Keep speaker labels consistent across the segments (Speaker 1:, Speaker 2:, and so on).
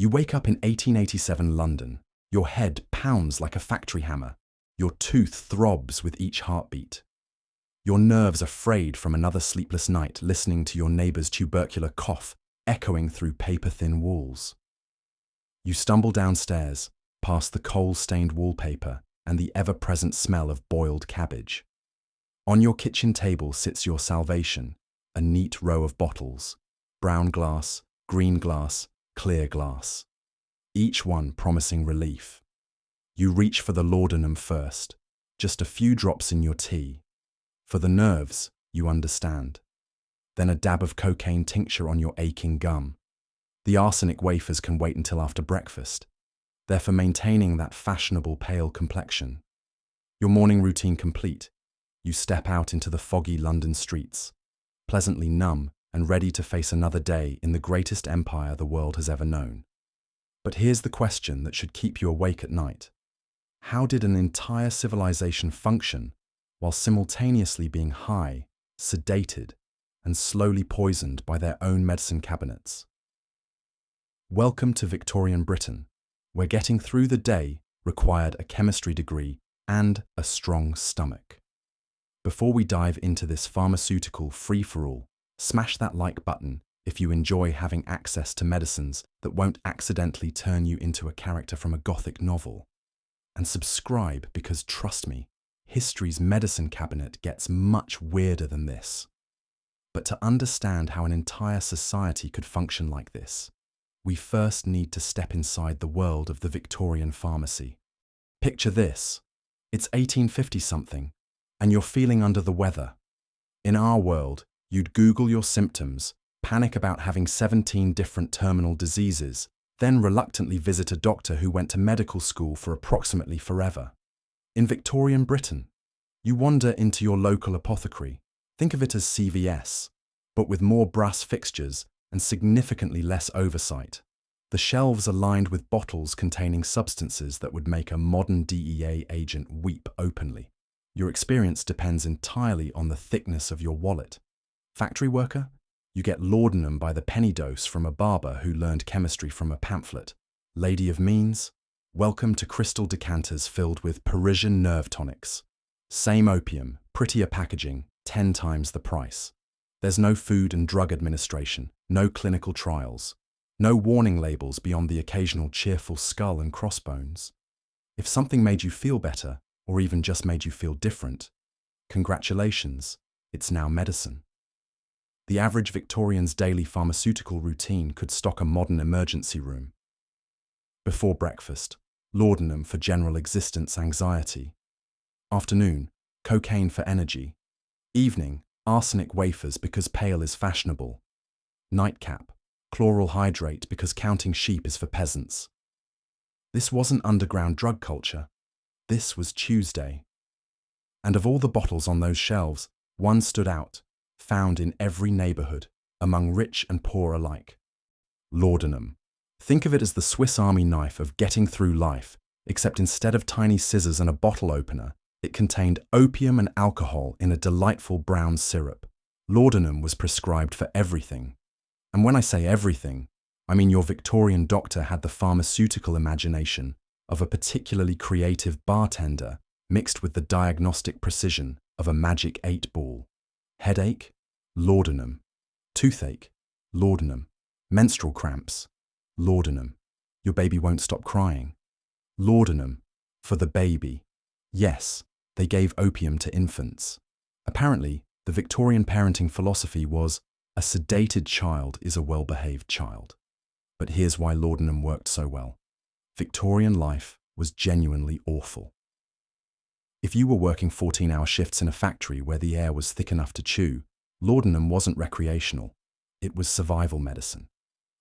Speaker 1: You wake up in 1887 London. Your head pounds like a factory hammer. Your tooth throbs with each heartbeat. Your nerves are frayed from another sleepless night listening to your neighbour's tubercular cough echoing through paper-thin walls. You stumble downstairs, past the coal-stained wallpaper and the ever-present smell of boiled cabbage. On your kitchen table sits your salvation, a neat row of bottles, brown glass, green glass, clear glass, each one promising relief. You reach for the laudanum first, just a few drops in your tea. For the nerves, you understand. Then a dab of cocaine tincture on your aching gum. The arsenic wafers can wait until after breakfast. They're for maintaining that fashionable pale complexion. Your morning routine complete, you step out into the foggy London streets, pleasantly numb and ready to face another day in the greatest empire the world has ever known. But here's the question that should keep you awake at night. How did an entire civilization function while simultaneously being high, sedated, and slowly poisoned by their own medicine cabinets? Welcome to Victorian Britain, where getting through the day required a chemistry degree and a strong stomach. Before we dive into this pharmaceutical free-for-all, smash that like button if you enjoy having access to medicines that won't accidentally turn you into a character from a gothic novel. And subscribe because, trust me, history's medicine cabinet gets much weirder than this. But to understand how an entire society could function like this, we first need to step inside the world of the Victorian pharmacy. Picture this. It's 1850-something, and you're feeling under the weather. In our world, you'd Google your symptoms, panic about having 17 different terminal diseases, then reluctantly visit a doctor who went to medical school for approximately forever. In Victorian Britain, you wander into your local apothecary. Think of it as CVS, but with more brass fixtures and significantly less oversight. The shelves are lined with bottles containing substances that would make a modern DEA agent weep openly. Your experience depends entirely on the thickness of your wallet. Factory worker? You get laudanum by the penny dose from a barber who learned chemistry from a pamphlet. Lady of means? Welcome to crystal decanters filled with Parisian nerve tonics. Same opium, prettier packaging, 10 times the price. There's no Food and Drug Administration, no clinical trials, no warning labels beyond the occasional cheerful skull and crossbones. If something made you feel better, or even just made you feel different, congratulations, it's now medicine. The average Victorian's daily pharmaceutical routine could stock a modern emergency room. Before breakfast, laudanum for general existence anxiety. Afternoon, cocaine for energy. Evening, arsenic wafers because pale is fashionable. Nightcap, chloral hydrate because counting sheep is for peasants. This wasn't underground drug culture. This was Tuesday. And of all the bottles on those shelves, one stood out, found in every neighbourhood, among rich and poor alike. Laudanum. Think of it as the Swiss Army knife of getting through life, except instead of tiny scissors and a bottle opener, it contained opium and alcohol in a delightful brown syrup. Laudanum was prescribed for everything. And when I say everything, I mean your Victorian doctor had the pharmaceutical imagination of a particularly creative bartender mixed with the diagnostic precision of a magic 8-ball. Headache? Laudanum. Toothache? Laudanum. Menstrual cramps? Laudanum. Your baby won't stop crying? Laudanum. For the baby. Yes, they gave opium to infants. Apparently, the Victorian parenting philosophy was, a sedated child is a well-behaved child. But here's why laudanum worked so well. Victorian life was genuinely awful. If you were working 14-hour shifts in a factory where the air was thick enough to chew, laudanum wasn't recreational. It was survival medicine.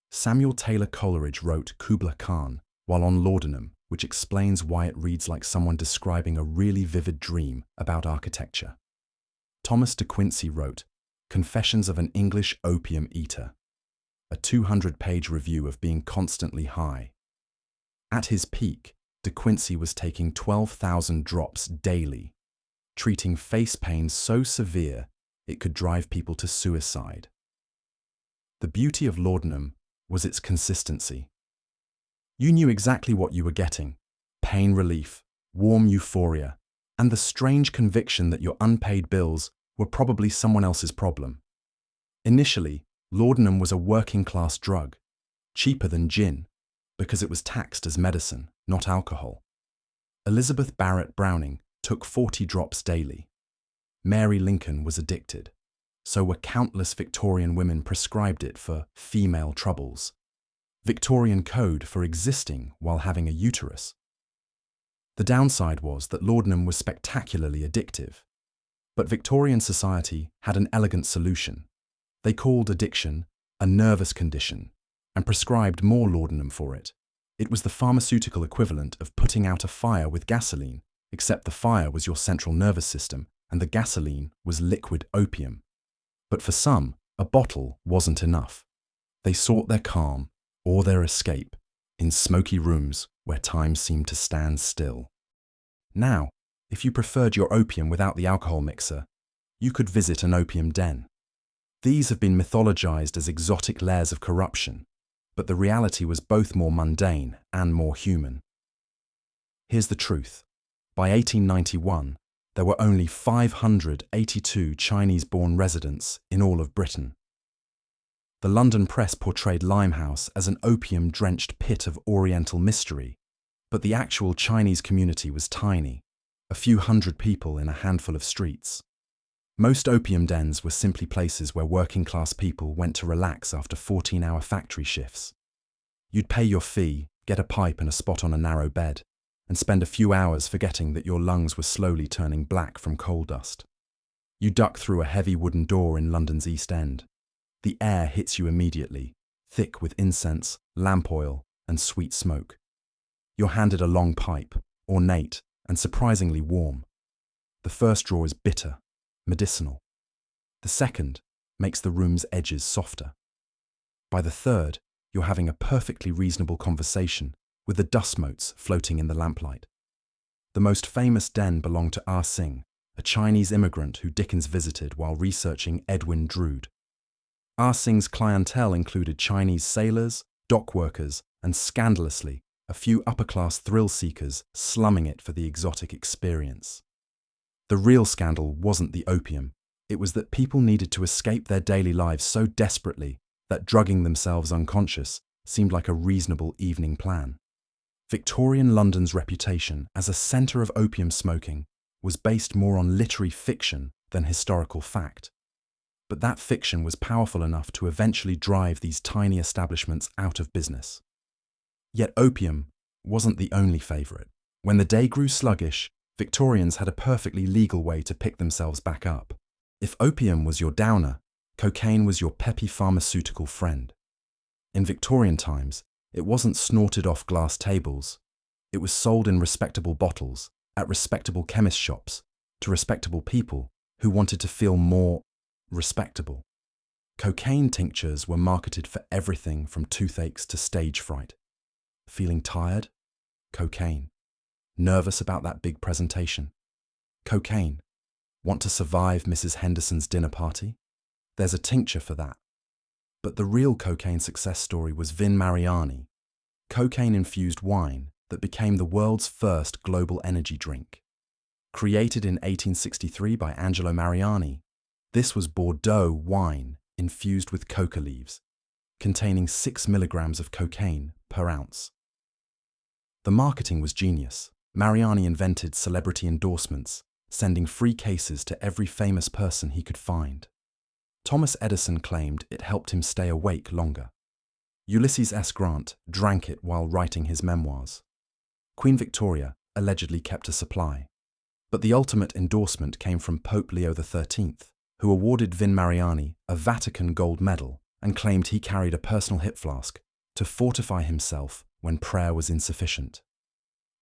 Speaker 1: Samuel Taylor Coleridge wrote Kubla Khan while on laudanum, which explains why it reads like someone describing a really vivid dream about architecture. Thomas de Quincey wrote Confessions of an English Opium Eater, a 200-page review of being constantly high. At his peak, De Quincey was taking 12,000 drops daily, treating face pain so severe it could drive people to suicide. The beauty of laudanum was its consistency. You knew exactly what you were getting: pain relief, warm euphoria, and the strange conviction that your unpaid bills were probably someone else's problem. Initially, laudanum was a working-class drug, cheaper than gin, because it was taxed as medicine, not alcohol. Elizabeth Barrett Browning took 40 drops daily. Mary Lincoln was addicted. So were countless Victorian women prescribed it for female troubles. Victorian code for existing while having a uterus. The downside was that laudanum was spectacularly addictive. But Victorian society had an elegant solution. They called addiction a nervous condition and prescribed more laudanum for it. It was the pharmaceutical equivalent of putting out a fire with gasoline, except the fire was your central nervous system and the gasoline was liquid opium. But for some, a bottle wasn't enough. They sought their calm or their escape in smoky rooms where time seemed to stand still. Now, if you preferred your opium without the alcohol mixer, you could visit an opium den. These have been mythologized as exotic lairs of corruption, but the reality was both more mundane and more human. Here's the truth. By 1891, there were only 582 Chinese-born residents in all of Britain. The London press portrayed Limehouse as an opium-drenched pit of Oriental mystery, but the actual Chinese community was tiny, a few hundred people in a handful of streets. Most opium dens were simply places where working-class people went to relax after 14-hour factory shifts. You'd pay your fee, get a pipe and a spot on a narrow bed, and spend a few hours forgetting that your lungs were slowly turning black from coal dust. You duck through a heavy wooden door in London's East End. The air hits you immediately, thick with incense, lamp oil, and sweet smoke. You're handed a long pipe, ornate and surprisingly warm. The first draw is bitter, medicinal. The second makes the room's edges softer. By the third, you're having a perfectly reasonable conversation with the dust motes floating in the lamplight. The most famous den belonged to Singh, a Chinese immigrant who Dickens visited while researching Edwin Drood. Singh's clientele included Chinese sailors, dock workers, and scandalously, a few upper-class thrill-seekers slumming it for the exotic experience. The real scandal wasn't the opium. It was that people needed to escape their daily lives so desperately that drugging themselves unconscious seemed like a reasonable evening plan. Victorian London's reputation as a centre of opium smoking was based more on literary fiction than historical fact. But that fiction was powerful enough to eventually drive these tiny establishments out of business. Yet opium wasn't the only favourite. When the day grew sluggish, Victorians had a perfectly legal way to pick themselves back up. If opium was your downer, cocaine was your peppy pharmaceutical friend. In Victorian times, it wasn't snorted off glass tables. It was sold in respectable bottles, at respectable chemist shops, to respectable people who wanted to feel more respectable. Cocaine tinctures were marketed for everything from toothaches to stage fright. Feeling tired? Cocaine. Nervous about that big presentation? Cocaine. Want to survive Mrs. Henderson's dinner party? There's a tincture for that. But the real cocaine success story was Vin Mariani, cocaine-infused wine that became the world's first global energy drink. Created in 1863 by Angelo Mariani, this was Bordeaux wine infused with coca leaves, containing 6 milligrams of cocaine per ounce. The marketing was genius. Mariani invented celebrity endorsements, sending free cases to every famous person he could find. Thomas Edison claimed it helped him stay awake longer. Ulysses S. Grant drank it while writing his memoirs. Queen Victoria allegedly kept a supply. But the ultimate endorsement came from Pope Leo XIII, who awarded Vin Mariani a Vatican gold medal and claimed he carried a personal hip flask to fortify himself when prayer was insufficient.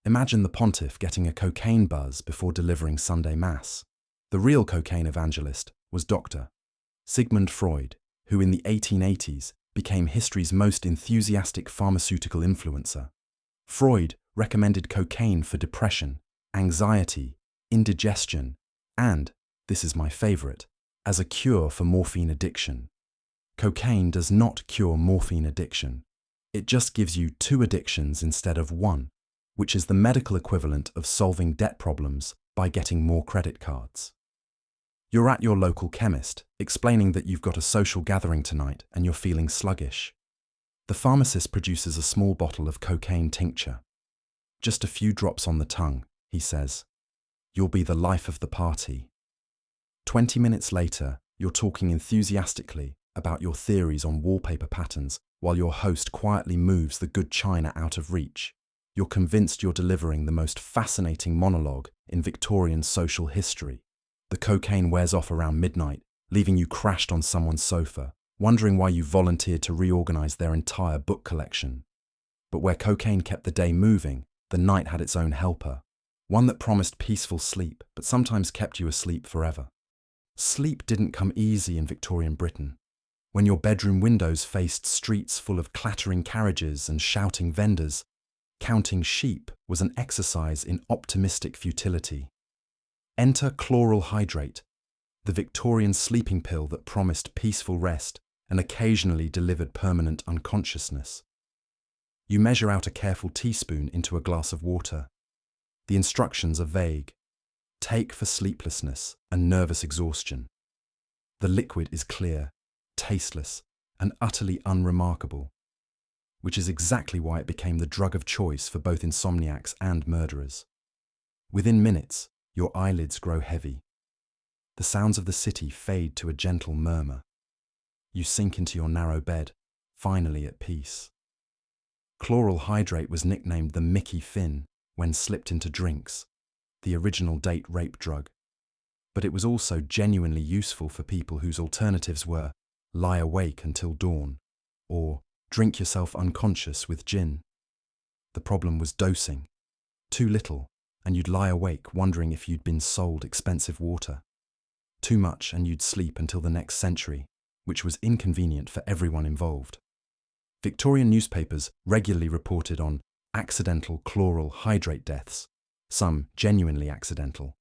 Speaker 1: Imagine the pontiff getting a cocaine buzz before delivering Sunday Mass. The real cocaine evangelist was Dr. Sigmund Freud, who in the 1880s became history's most enthusiastic pharmaceutical influencer. Freud recommended cocaine for depression, anxiety, indigestion, and, this is my favourite, as a cure for morphine addiction. Cocaine does not cure morphine addiction. It just gives you two addictions instead of one, which is the medical equivalent of solving debt problems by getting more credit cards. You're at your local chemist, explaining that you've got a social gathering tonight and you're feeling sluggish. The pharmacist produces a small bottle of cocaine tincture. Just a few drops on the tongue, he says. You'll be the life of the party. 20 minutes later, you're talking enthusiastically about your theories on wallpaper patterns while your host quietly moves the good china out of reach. You're convinced you're delivering the most fascinating monologue in Victorian social history. The cocaine wears off around midnight, leaving you crashed on someone's sofa, wondering why you volunteered to reorganize their entire book collection. But where cocaine kept the day moving, the night had its own helper, one that promised peaceful sleep, but sometimes kept you asleep forever. Sleep didn't come easy in Victorian Britain. When your bedroom windows faced streets full of clattering carriages and shouting vendors, counting sheep was an exercise in optimistic futility. Enter chloral hydrate, the Victorian sleeping pill that promised peaceful rest and occasionally delivered permanent unconsciousness. You measure out a careful teaspoon into a glass of water. The instructions are vague. Take for sleeplessness and nervous exhaustion. The liquid is clear, tasteless, and utterly unremarkable, which is exactly why it became the drug of choice for both insomniacs and murderers. Within minutes, your eyelids grow heavy. The sounds of the city fade to a gentle murmur. You sink into your narrow bed, finally at peace. Chloral hydrate was nicknamed the Mickey Finn when slipped into drinks, the original date rape drug. But it was also genuinely useful for people whose alternatives were lie awake until dawn, or drink yourself unconscious with gin. The problem was dosing. Too little, and you'd lie awake wondering if you'd been sold expensive water. Too much, and you'd sleep until the next century, which was inconvenient for everyone involved. Victorian newspapers regularly reported on accidental chloral hydrate deaths, some genuinely accidental,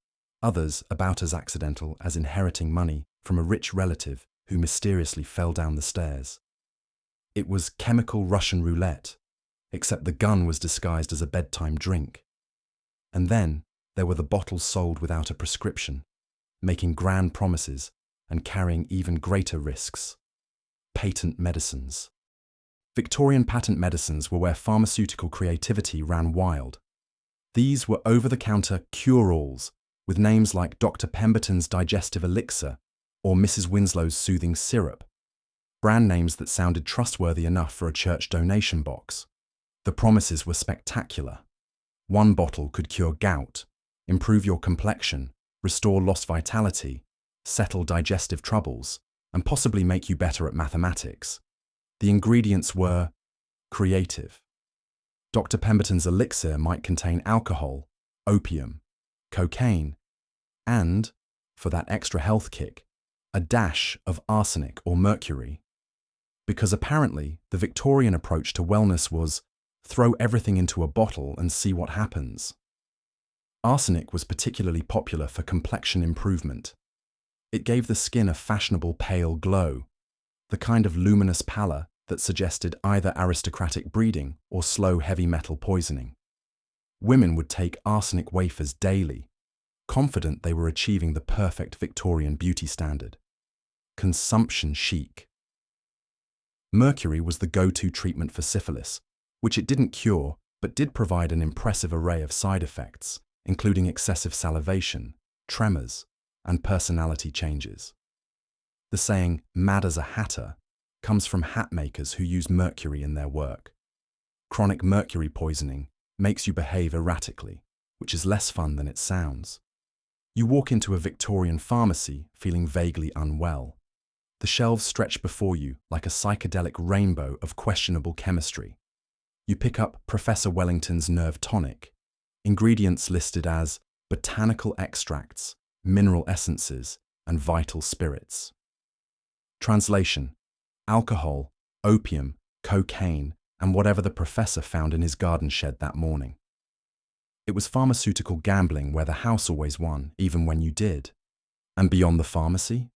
Speaker 1: others about as accidental as inheriting money from a rich relative who mysteriously fell down the stairs. It was chemical Russian roulette, except the gun was disguised as a bedtime drink. And then there were the bottles sold without a prescription, making grand promises and carrying even greater risks. Patent medicines. Victorian patent medicines were where pharmaceutical creativity ran wild. These were over-the-counter cure-alls with names like Dr. Pemberton's digestive elixir or Mrs. Winslow's soothing syrup, brand names that sounded trustworthy enough for a church donation box. The promises were spectacular. One bottle could cure gout, improve your complexion, restore lost vitality, settle digestive troubles, and possibly make you better at mathematics. The ingredients were creative. Dr. Pemberton's elixir might contain alcohol, opium, cocaine, and, for that extra health kick, a dash of arsenic or mercury. Because apparently the Victorian approach to wellness was throw everything into a bottle and see what happens. Arsenic was particularly popular for complexion improvement. It gave the skin a fashionable pale glow, the kind of luminous pallor that suggested either aristocratic breeding or slow heavy metal poisoning. Women would take arsenic wafers daily, confident they were achieving the perfect Victorian beauty standard. Consumption chic. Mercury was the go-to treatment for syphilis, which it didn't cure but did provide an impressive array of side effects, including excessive salivation, tremors, and personality changes. The saying, mad as a hatter, comes from hat makers who use mercury in their work. Chronic mercury poisoning makes you behave erratically, which is less fun than it sounds. You walk into a Victorian pharmacy feeling vaguely unwell. The shelves stretch before you like a psychedelic rainbow of questionable chemistry. You pick up Professor Wellington's Nerve Tonic, ingredients listed as botanical extracts, mineral essences, and vital spirits. Translation: alcohol, opium, cocaine, and whatever the professor found in his garden shed that morning. It was pharmaceutical gambling where the house always won, even when you did. And beyond the pharmacy?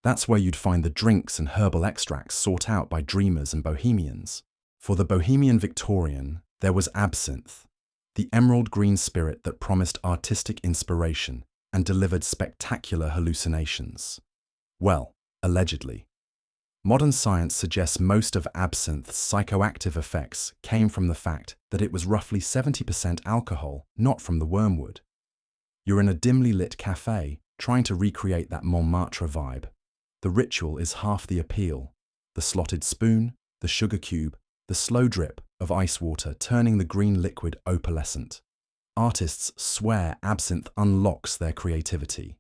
Speaker 1: That's where you'd find the drinks and herbal extracts sought out by dreamers and bohemians. For the Bohemian Victorian, there was absinthe, the emerald green spirit that promised artistic inspiration and delivered spectacular hallucinations. Well, allegedly. Modern science suggests most of absinthe's psychoactive effects came from the fact that it was roughly 70% alcohol, not from the wormwood. You're in a dimly lit cafe, trying to recreate that Montmartre vibe. The ritual is half the appeal. The slotted spoon, the sugar cube, the slow drip of ice water turning the green liquid opalescent. Artists swear absinthe unlocks their creativity.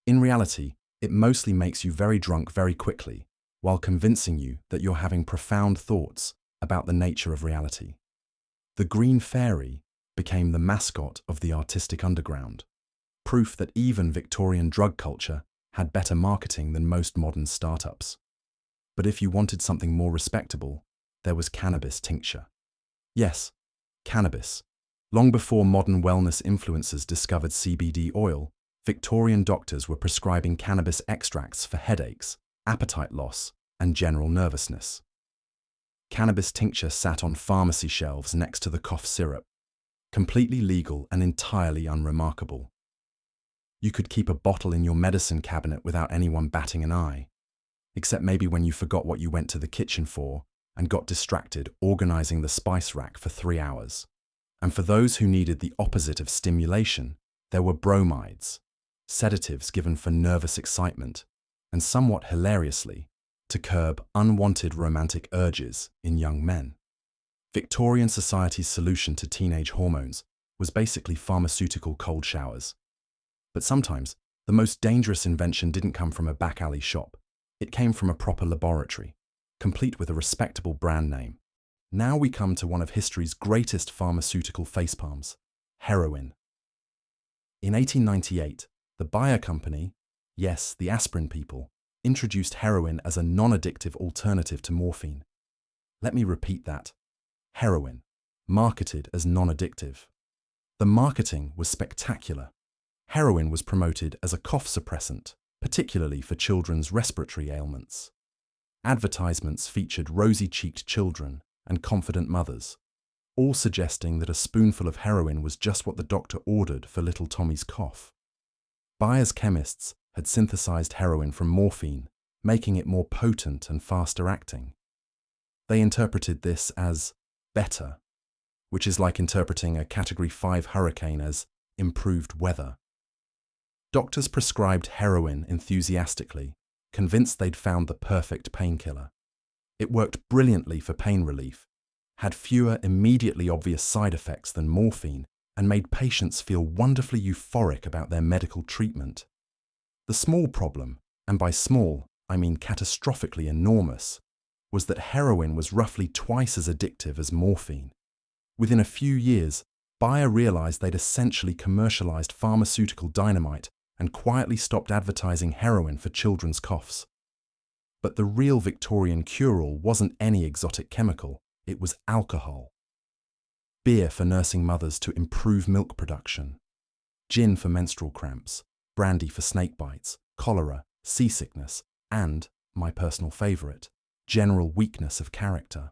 Speaker 1: In reality, it mostly makes you very drunk very quickly, while convincing you that you're having profound thoughts about the nature of reality. The Green Fairy became the mascot of the artistic underground, proof that even Victorian drug culture had better marketing than most modern startups. But if you wanted something more respectable, there was cannabis tincture. Yes, cannabis. Long before modern wellness influencers discovered CBD oil, Victorian doctors were prescribing cannabis extracts for headaches, appetite loss, and general nervousness. Cannabis tincture sat on pharmacy shelves next to the cough syrup, completely legal and entirely unremarkable. You could keep a bottle in your medicine cabinet without anyone batting an eye, except maybe when you forgot what you went to the kitchen for and got distracted organizing the spice rack for 3 hours. And for those who needed the opposite of stimulation, there were bromides, sedatives given for nervous excitement, and somewhat hilariously, to curb unwanted romantic urges in young men. Victorian society's solution to teenage hormones was basically pharmaceutical cold showers. But sometimes, the most dangerous invention didn't come from a back alley shop. It came from a proper laboratory, complete with a respectable brand name. Now we come to one of history's greatest pharmaceutical facepalms, heroin. In 1898, the Bayer Company, yes, the aspirin people, introduced heroin as a non-addictive alternative to morphine. Let me repeat that. Heroin, marketed as non-addictive. The marketing was spectacular. Heroin was promoted as a cough suppressant, particularly for children's respiratory ailments. Advertisements featured rosy-cheeked children and confident mothers, all suggesting that a spoonful of heroin was just what the doctor ordered for little Tommy's cough. Bayer's chemists had synthesized heroin from morphine, making it more potent and faster acting. They interpreted this as better, which is like interpreting a Category 5 hurricane as improved weather. Doctors prescribed heroin enthusiastically, convinced they'd found the perfect painkiller. It worked brilliantly for pain relief, had fewer immediately obvious side effects than morphine, and made patients feel wonderfully euphoric about their medical treatment. The small problem, and by small, I mean catastrophically enormous, was that heroin was roughly twice as addictive as morphine. Within a few years, Bayer realized they'd essentially commercialized pharmaceutical dynamite and quietly stopped advertising heroin for children's coughs. But the real Victorian cure-all wasn't any exotic chemical, it was alcohol. Beer for nursing mothers to improve milk production, gin for menstrual cramps, brandy for snake bites, cholera, seasickness, and, my personal favorite, general weakness of character.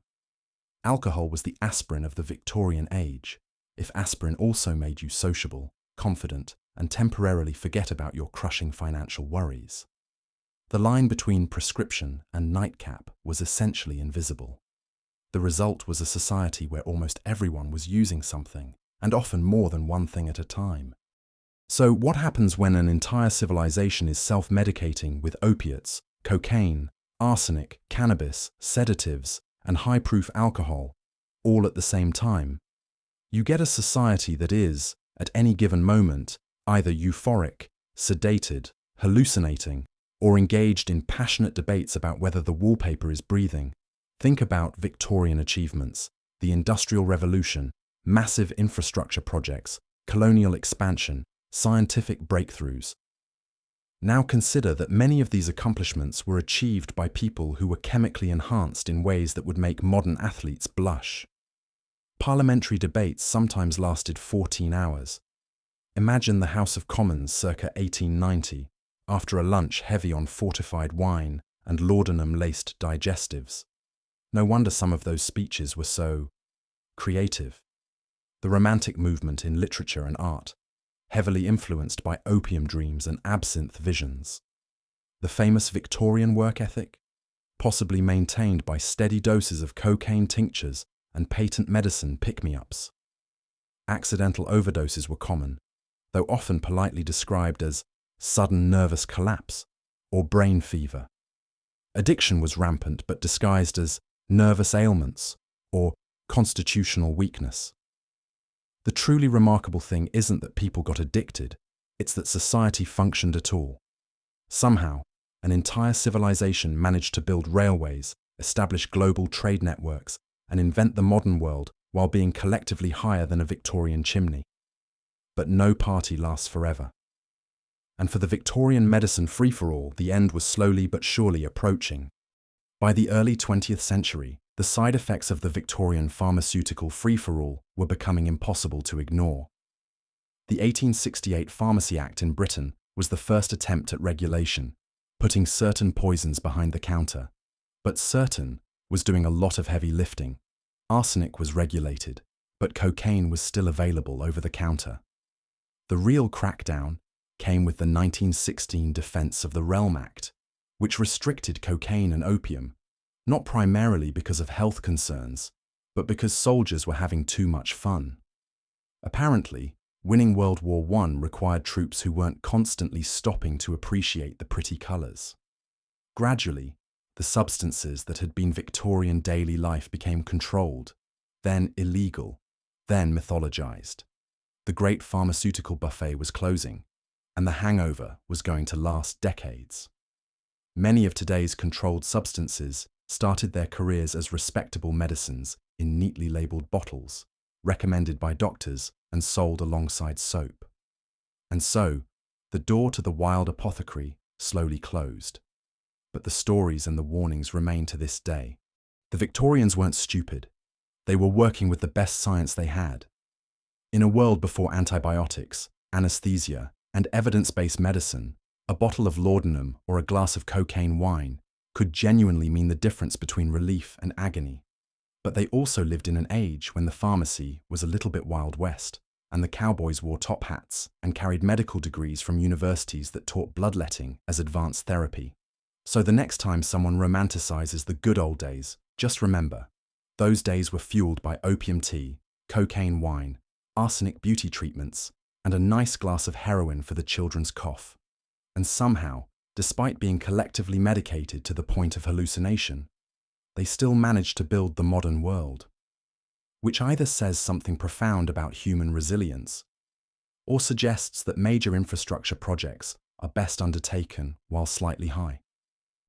Speaker 1: Alcohol was the aspirin of the Victorian age, if aspirin also made you sociable, confident, and temporarily forget about your crushing financial worries. The line between prescription and nightcap was essentially invisible. The result was a society where almost everyone was using something, and often more than one thing at a time. So what happens when an entire civilization is self-medicating with opiates, cocaine, arsenic, cannabis, sedatives, and high-proof alcohol, all at the same time? You get a society that is, at any given moment, either euphoric, sedated, hallucinating, or engaged in passionate debates about whether the wallpaper is breathing. Think about Victorian achievements, the Industrial Revolution, massive infrastructure projects, colonial expansion, scientific breakthroughs. Now consider that many of these accomplishments were achieved by people who were chemically enhanced in ways that would make modern athletes blush. Parliamentary debates sometimes lasted 14 hours. Imagine the House of Commons circa 1890, after a lunch heavy on fortified wine and laudanum-laced digestives. No wonder some of those speeches were so creative. The Romantic movement in literature and art, heavily influenced by opium dreams and absinthe visions. The famous Victorian work ethic, possibly maintained by steady doses of cocaine tinctures and patent medicine pick-me-ups. Accidental overdoses were common, though often politely described as sudden nervous collapse or brain fever. Addiction was rampant but disguised as nervous ailments or constitutional weakness. The truly remarkable thing isn't that people got addicted, it's that society functioned at all. Somehow, an entire civilization managed to build railways, establish global trade networks, and invent the modern world while being collectively higher than a Victorian chimney. But no party lasts forever. And for the Victorian medicine free-for-all, the end was slowly but surely approaching. By the early 20th century, the side effects of the Victorian pharmaceutical free-for-all were becoming impossible to ignore. The 1868 Pharmacy Act in Britain was the first attempt at regulation, putting certain poisons behind the counter. But certain was doing a lot of heavy lifting. Arsenic was regulated, but cocaine was still available over the counter. The real crackdown came with the 1916 Defense of the Realm Act, which restricted cocaine and opium, not primarily because of health concerns, but because soldiers were having too much fun. Apparently, winning World War I required troops who weren't constantly stopping to appreciate the pretty colours. Gradually, the substances that had been Victorian daily life became controlled, then illegal, then mythologized. The great pharmaceutical buffet was closing, and the hangover was going to last decades. Many of today's controlled substances started their careers as respectable medicines in neatly labeled bottles, recommended by doctors and sold alongside soap. And so, the door to the wild apothecary slowly closed. But the stories and the warnings remain to this day. The Victorians weren't stupid. They were working with the best science they had. In a world before antibiotics, anesthesia, and evidence-based medicine, a bottle of laudanum or a glass of cocaine wine could genuinely mean the difference between relief and agony. But they also lived in an age when the pharmacy was a little bit Wild West, and the cowboys wore top hats and carried medical degrees from universities that taught bloodletting as advanced therapy. So the next time someone romanticizes the good old days, just remember, those days were fueled by opium tea, cocaine wine, arsenic beauty treatments, and a nice glass of heroin for the children's cough. And somehow, despite being collectively medicated to the point of hallucination, they still managed to build the modern world, which either says something profound about human resilience or suggests that major infrastructure projects are best undertaken while slightly high.